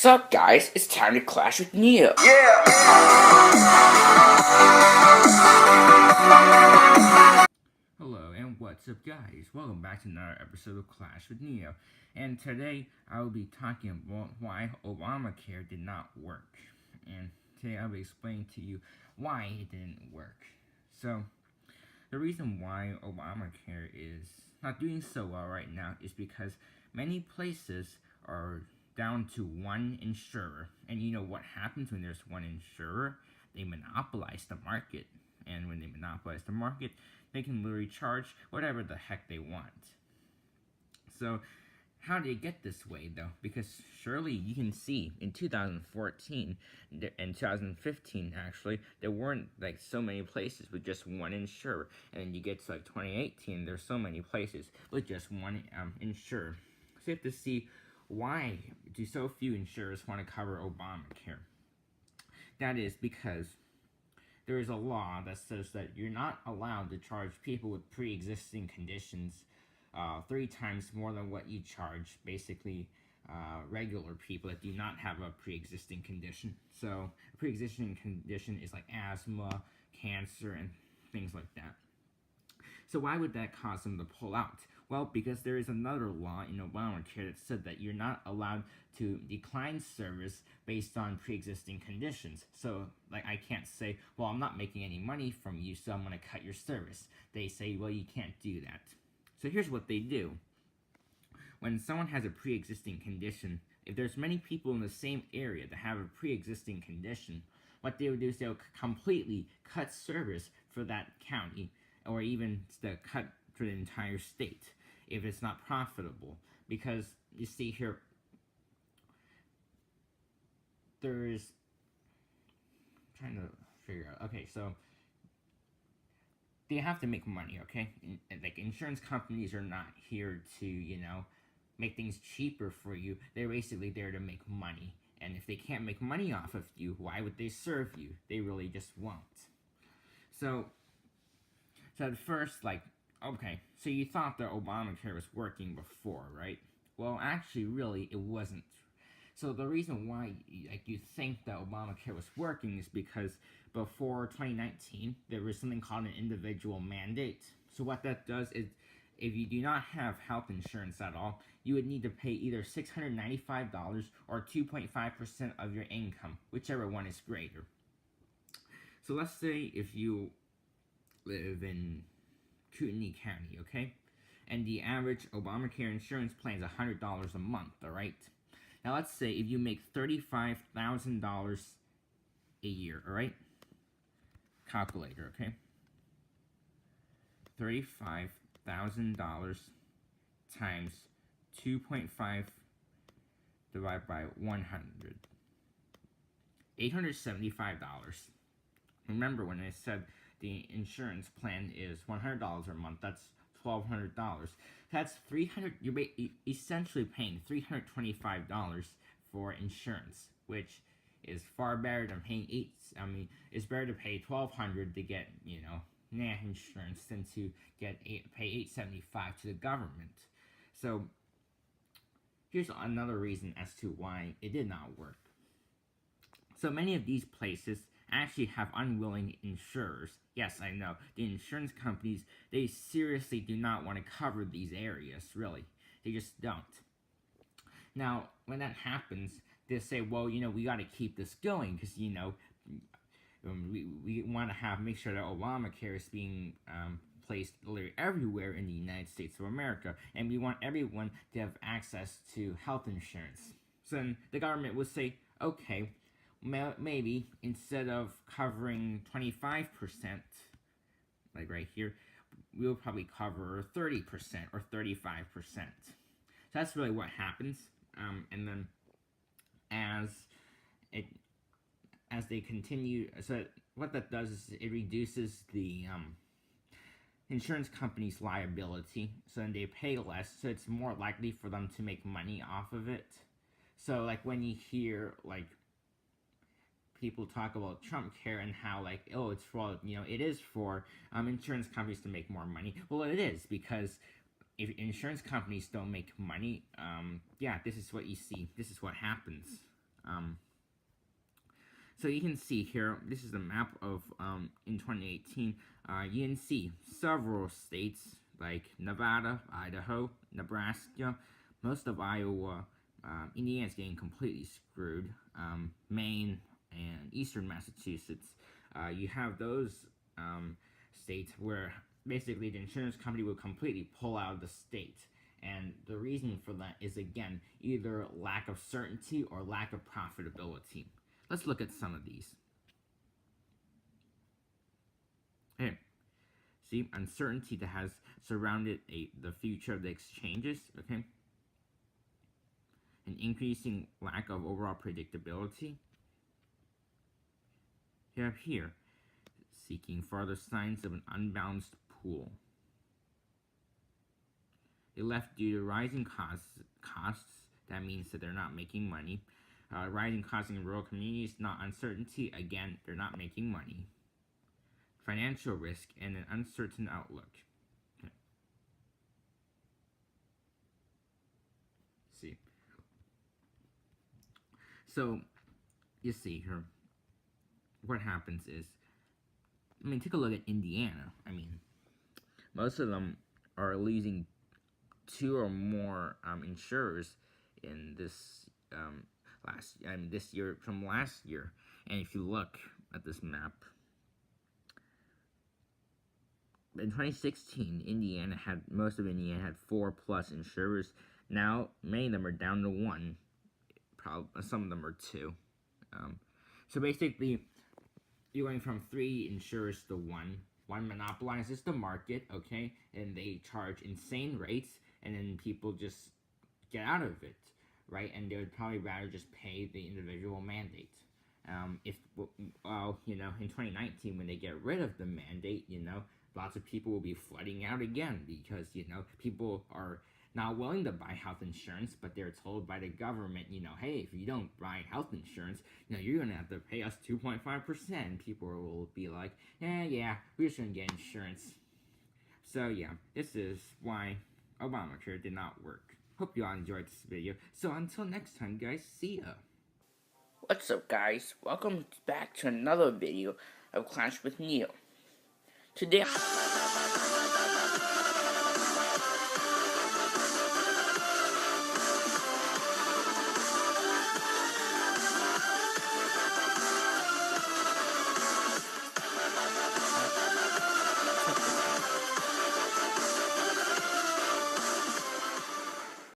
Sup guys, it's time to clash with Neo. Yeah! Hello and what's up guys, welcome back to another episode of Clash with Neo, and today I will be talking about why Obamacare did not work, and today I'll be explaining to you why it didn't work. So, the reason why Obamacare is not doing so well right now is because many places are down to one insurer, and you know what happens when there's one insurer? They monopolize the market, and when they monopolize the market, they can literally charge whatever the heck they want. So, how did it get this way though? Because surely you can see in 2014 and 2015 actually, there weren't like so many places with just one insurer, and then you get to like 2018, there's so many places with just one insurer. So you have to see, why do so few insurers want to cover Obamacare? That is because there is a law that says that you're not allowed to charge people with pre-existing conditions 3 times more than what you charge basically regular people that do not have a pre-existing condition. So a pre-existing condition is like asthma, cancer, and things like that. So why would that cause them to pull out? Well, because there is another law in Obamacare that said that you're not allowed to decline service based on pre-existing conditions. So, like, I can't say, well, I'm not making any money from you, so I'm going to cut your service. They say, well, you can't do that. So here's what they do. When someone has a pre-existing condition, if there's many people in the same area that have a pre-existing condition, what they would do is they'll completely cut service for that county, or even the cut for the entire state if it's not profitable. Because you see here, there's trying to figure out, okay, so they have to make money, okay? Like, insurance companies are not here to, make things cheaper for you. They're basically there to make money. And if they can't make money off of you, why would they serve you? They really just won't. So at first, like, okay, so you thought that Obamacare was working before, right? Well, actually, really, it wasn't. So the reason why you think that Obamacare was working is because before 2019, there was something called an individual mandate. So what that does is, if you do not have health insurance at all, you would need to pay either $695 or 2.5% of your income, whichever one is greater. So let's say if you live in Kootenai County, okay? And the average Obamacare insurance plan is $100 a month, alright? Now let's say if you make $35,000 a year, alright? Calculator, okay? $35,000 times 2.5 divided by 100. $875. Remember when I said the insurance plan is $100 a month, that's $1,200. That's $300. You're essentially paying $325 for insurance, which is far better than paying it's better to pay $1,200 to get insurance than to pay $875 to the government. So here's another reason as to why it did not work. So many of these places actually have unwilling insurers. Yes, I know. The insurance companies, they seriously do not want to cover these areas, really. They just don't. Now, when that happens, they say, well, we got to keep this going because, we want to make sure that Obamacare is being placed literally everywhere in the United States of America, and we want everyone to have access to health insurance. So then the government would say, okay, maybe instead of covering 25%, like right here, we'll probably cover 30% or 35%. So that's really what happens. And then as they continue, so what that does is it reduces the insurance company's liability, so then they pay less, so it's more likely for them to make money off of it. So like when you hear like people talk about Trump care and how like, oh, it's for, it is for insurance companies to make more money. Well, it is, because if insurance companies don't make money, yeah, this is what you see. This is what happens. So you can see here, this is a map of in 2018. You can see several states like Nevada, Idaho, Nebraska, most of Iowa, Indiana's getting completely screwed. Maine and Eastern Massachusetts. You have those states where basically the insurance company will completely pull out of the state. And the reason for that is, again, either lack of certainty or lack of profitability. Let's look at some of these. Okay, see, uncertainty that has surrounded the future of the exchanges, okay? An increasing lack of overall predictability. You have here, seeking further signs of an unbalanced pool. They left due to rising costs. That means that they're not making money. Rising costs in rural communities, not uncertainty. Again, they're not making money. Financial risk and an uncertain outlook. Okay. See. So, you see here, what happens is, take a look at Indiana. Most of them are losing two or more insurers in this this year from last year. And if you look at this map, in 2016, most of Indiana had 4+ insurers. Now many of them are down to 1. Probably some of them are 2. So basically, you're going from 3 insurers to 1. One monopolizes the market, okay, and they charge insane rates, and then people just get out of it, right? And they would probably rather just pay the individual mandate. In 2019, when they get rid of the mandate, lots of people will be flooding out again because, people are not willing to buy health insurance, but they're told by the government, hey, if you don't buy health insurance, you're going to have to pay us 2.5%. People will be like, yeah, we're just going to get insurance. So, yeah, this is why Obamacare did not work. Hope you all enjoyed this video. So, until next time, guys, see ya. What's up, guys? Welcome back to another video of Clash with Neil. Today